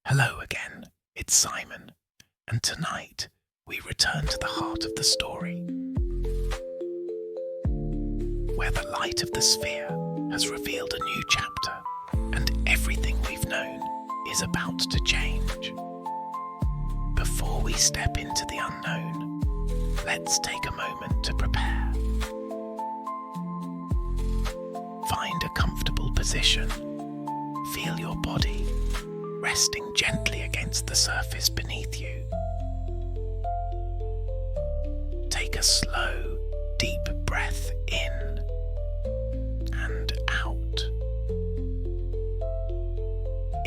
Hello again, it's Simon, and tonight we return to the heart of the story, where the light of the sphere has revealed a new chapter, and everything we've known is about to change. Before we step into the unknown, let's take a moment to prepare. Find a comfortable position. Feel your body resting gently against the surface beneath you. Take a slow, deep breath in and out.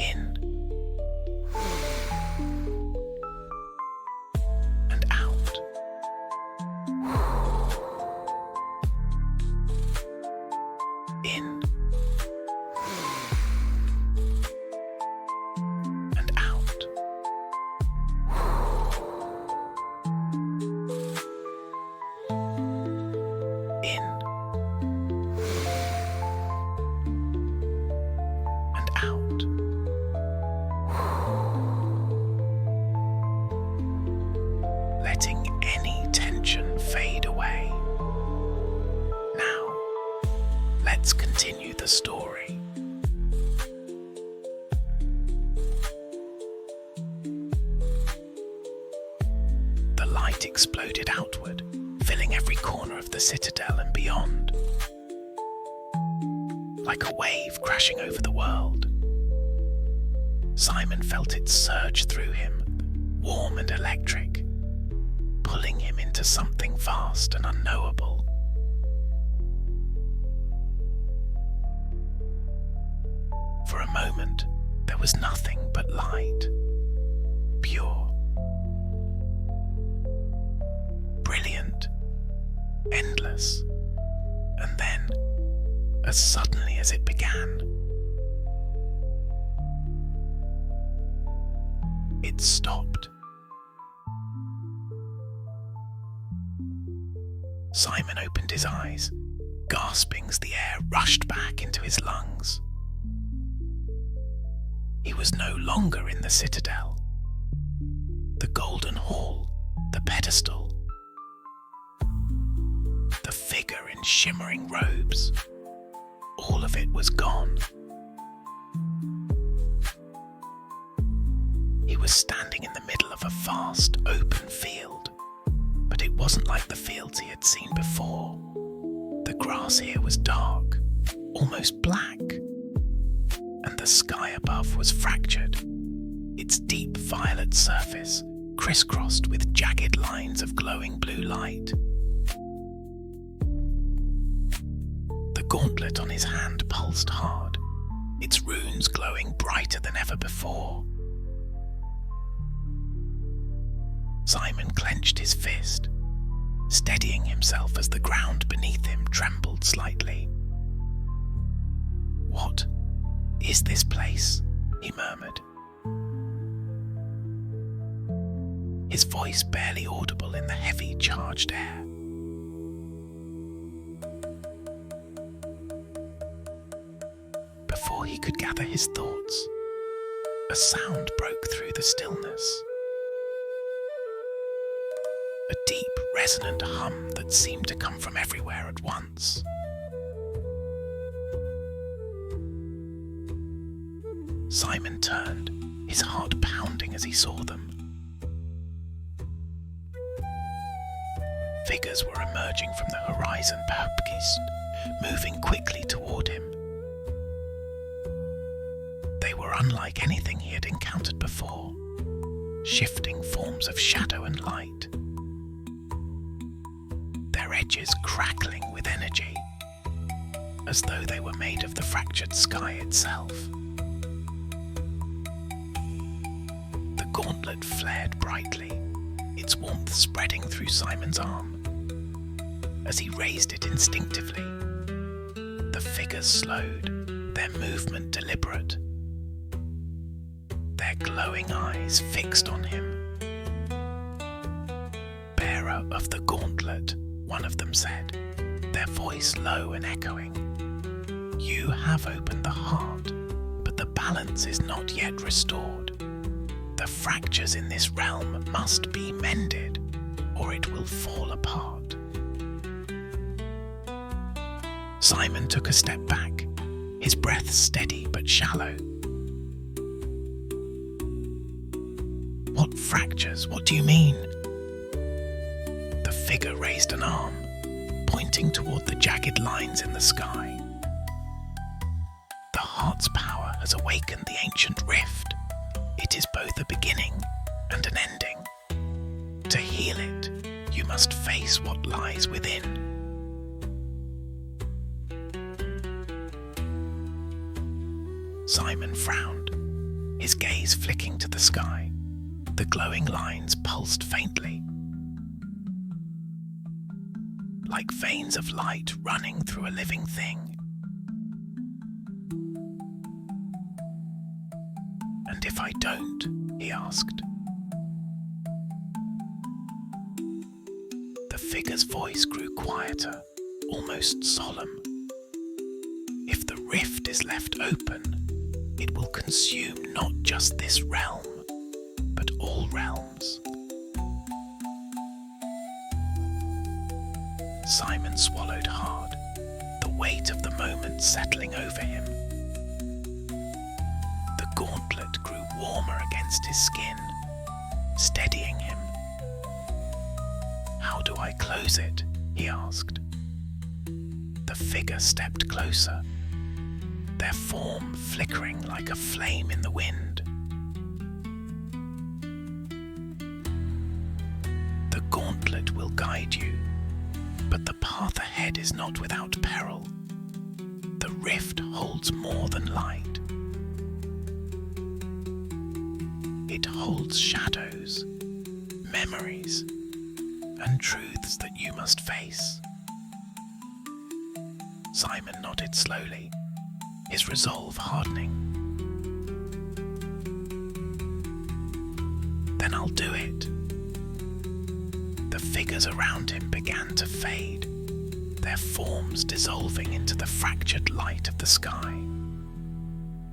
In and out. In and out. In and out. Letting any tension fade away. Now, let's continue the story. The light exploded outward, filling every corner of the citadel and beyond. Like a wave crashing over the world. Simon felt it surge through him, warm and electric, pulling him into something vast and unknowable. For a moment, there was nothing but light, pure, brilliant, endless, and then, as suddenly as it began, it stopped. Simon opened his eyes, gasping as the air rushed back into his lungs. He was no longer in the citadel. The golden hall, the pedestal, the figure in shimmering robes, all of it was gone. He was standing in the middle of a vast, open field, but it wasn't like the fields he had seen before. The grass here was dark, almost black, and the sky above was fractured, its deep violet surface crisscrossed with jagged lines of glowing blue light. The gauntlet on his hand pulsed hard, its runes glowing brighter than ever before. Simon clenched his fist, steadying himself as the ground beneath him trembled slightly. "What is this place?" he murmured, his voice barely audible in the heavy, charged air. Before he could gather his thoughts, a sound broke through the stillness. A deep, resonant hum that seemed to come from everywhere at once. Simon turned, his heart pounding as he saw them. Figures were emerging from the horizon east, moving quickly toward him. They were unlike anything he had encountered before, shifting forms of shadow and light, their edges crackling with energy, as though they were made of the fractured sky itself. The gauntlet flared brightly, its warmth spreading through Simon's arm. As he raised it instinctively, the figures slowed, their movement deliberate, their glowing eyes fixed on him. "Bearer of the gauntlet," one of them said, their voice low and echoing. "You have opened the heart, but the balance is not yet restored. The fractures in this realm must be mended, or it will fall apart. Simon took a step back, his breath steady but shallow. What fractures? What do you mean? The figure raised an arm, pointing toward the jagged lines in the sky. The heart's power has awakened the ancient rift. It is both a beginning and an ending. To heal it, you must face what lies within. Simon frowned, his gaze flicking to the sky. The glowing lines pulsed faintly, like veins of light running through a living thing. "And if I don't?" he asked. The figure's voice grew quieter, almost solemn. "If the rift is left open, it will consume not just this realm, but all realms." Simon swallowed hard, the weight of the moment settling over him. The gauntlet grew warmer against his skin, steadying him. "How do I close it?" he asked. The figure stepped closer, their form flickering like a flame in the wind. "The gauntlet will guide you, but the path ahead is not without peril. The rift holds more than light. It holds shadows, memories, and truths that you must face." Simon nodded slowly, his resolve hardening. "Then I'll do it." The figures around him began to fade, their forms dissolving into the fractured light of the sky.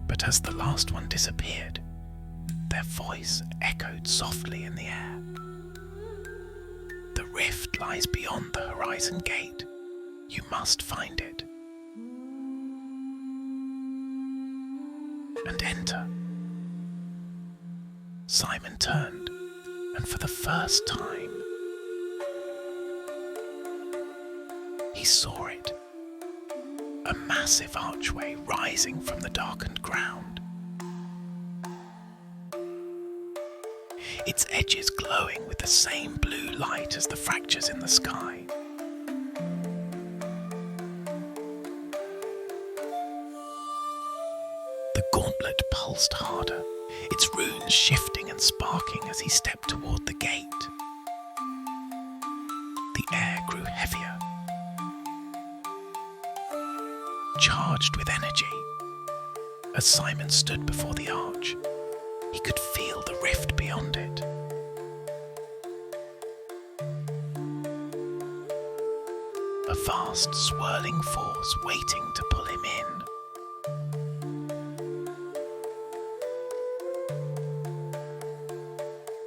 But as the last one disappeared, their voice echoed softly in the air. "The rift lies beyond the horizon gate. You must find it and enter." Simon turned, and for the first time, he saw it. A massive archway rising from the darkened ground, its edges glowing with the same blue light as the fractures in the sky. The gauntlet pulsed harder, its runes shifting and sparking as he stepped toward the gate. The air grew heavier, charged with energy. As Simon stood before the arch, he could feel the rift beyond it. A vast swirling force waiting to pull him in.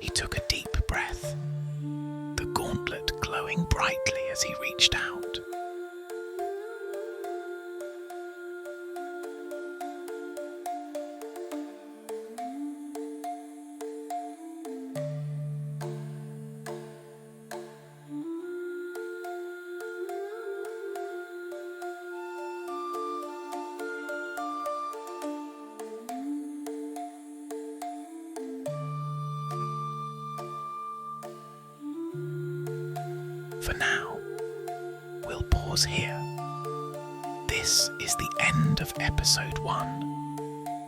He took a deep breath, the gauntlet glowing brightly as he reached out. For now, we'll pause here. This is the end of episode 1,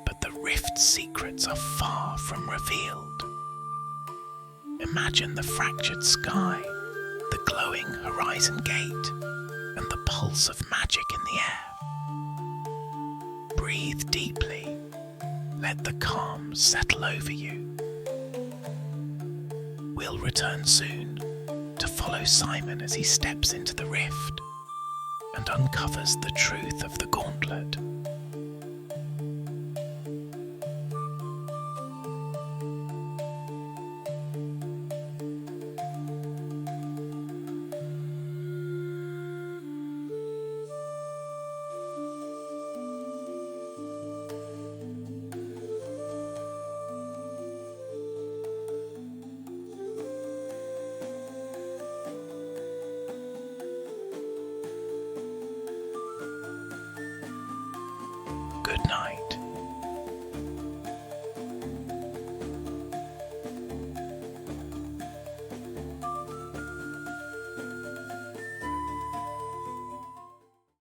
but the rift's secrets are far from revealed. Imagine the fractured sky, the glowing horizon gate, and the pulse of magic in the air. Breathe deeply. Let the calm settle over you. We'll return soon to follow Simon as he steps into the rift and uncovers the truth of the gauntlet. night.